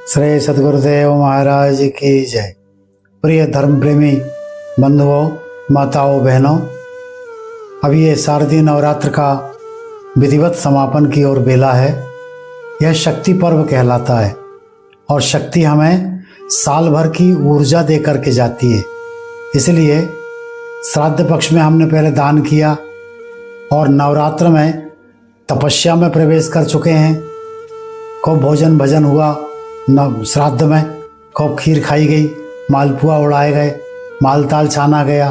श्री सद्गुरुदेव महाराज की जय। प्रिय धर्म प्रेमी बंधुओं, माताओं, बहनों, अभी ये शारदीय नवरात्र का विधिवत समापन की ओर बेला है। यह शक्ति पर्व कहलाता है और शक्ति हमें साल भर की ऊर्जा दे करके जाती है। इसलिए श्राद्ध पक्ष में हमने पहले दान किया और नवरात्र में तपस्या में प्रवेश कर चुके हैं। खूब भोजन भजन हुआ श्राद्ध में, खूब खीर खाई गई, मालपुआ उड़ाए गए, मालताल छाना गया।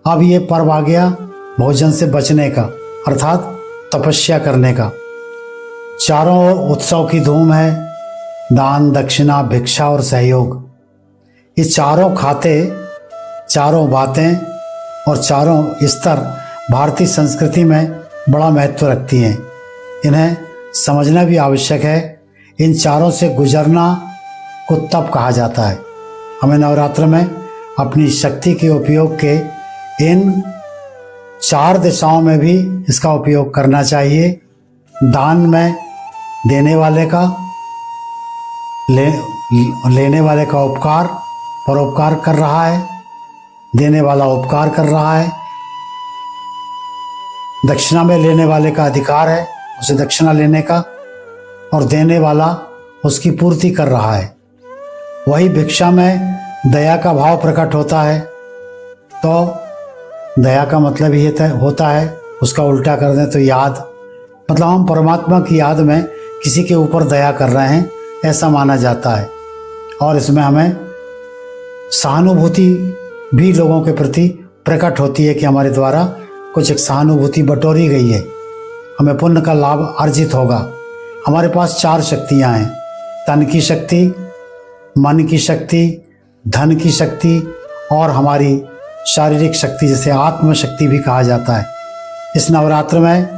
अब ये पर्व आ गया भोजन से बचने का, अर्थात तपस्या करने का। चारों ओर उत्सव की धूम है, दान, दक्षिणा, भिक्षा और सहयोग। ये चारों खाते, चारों बातें और चारों स्तर भारतीय संस्कृति में बड़ा महत्व रखती हैं। इन्हें समझना भी आवश्यक है। इन चारों से गुजरना को तप कहा जाता है। हमें नवरात्र में अपनी शक्ति के उपयोग के इन चार दिशाओं में भी इसका उपयोग करना चाहिए। दान में देने वाले का, लेने वाले का उपकार, परोपकार कर रहा है, देने वाला उपकार कर रहा है। दक्षिणा में लेने वाले का अधिकार है उसे दक्षिणा लेने का, और देने वाला उसकी पूर्ति कर रहा है। वही भिक्षा में दया का भाव प्रकट होता है। तो दया का मतलब ये होता है, उसका उल्टा कर दें तो याद, मतलब हम परमात्मा की याद में किसी के ऊपर दया कर रहे हैं, ऐसा माना जाता है। और इसमें हमें सहानुभूति भी लोगों के प्रति प्रकट होती है कि हमारे द्वारा कुछ एक सहानुभूति बटोरी गई है, हमें पुण्य का लाभ अर्जित होगा। हमारे पास चार शक्तियां हैं: तन की शक्ति, मन की शक्ति, धन की शक्ति और हमारी शारीरिक शक्ति, जिसे आत्म शक्ति भी कहा जाता है। इस नवरात्र में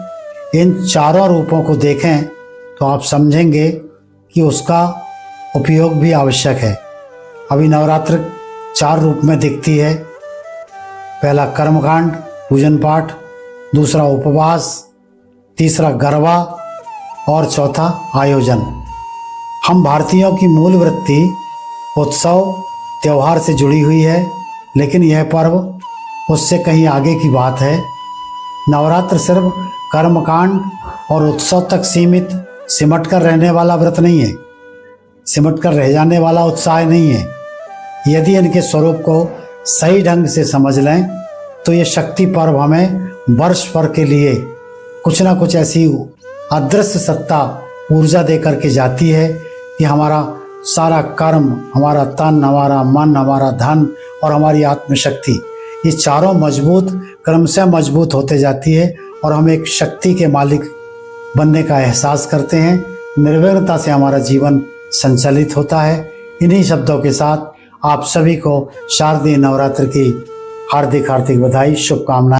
इन चारों रूपों को देखें तो आप समझेंगे कि उसका उपयोग भी आवश्यक है। अभी नवरात्र चार रूप में दिखती है। पहला कर्मकांड, पूजन पाठ, दूसरा उपवास, तीसरा गरबा और चौथा आयोजन। हम भारतीयों की मूल वृत्ति उत्सव त्यौहार से जुड़ी हुई है, लेकिन यह पर्व उससे कहीं आगे की बात है। नवरात्र सिर्फ कर्मकांड और उत्सव तक सिमट कर रहने वाला व्रत नहीं है, सिमट कर रह जाने वाला उत्साह नहीं है। यदि इनके स्वरूप को सही ढंग से समझ लें तो ये शक्ति पर्व हमें वर्ष भर के लिए कुछ ना कुछ ऐसी अदृश्य सत्ता ऊर्जा दे करके जाती है कि हमारा सारा कर्म, हमारा तन, हमारा मन, हमारा धन और हमारी आत्मशक्ति, ये चारों मजबूत, क्रमशः मजबूत होते जाती है और हम एक शक्ति के मालिक बनने का एहसास करते हैं। निर्विघ्नता से हमारा जीवन संचालित होता है। इन्हीं शब्दों के साथ आप सभी को शारदीय नवरात्र की हार्दिक हार्दिक बधाई, शुभकामनाएं।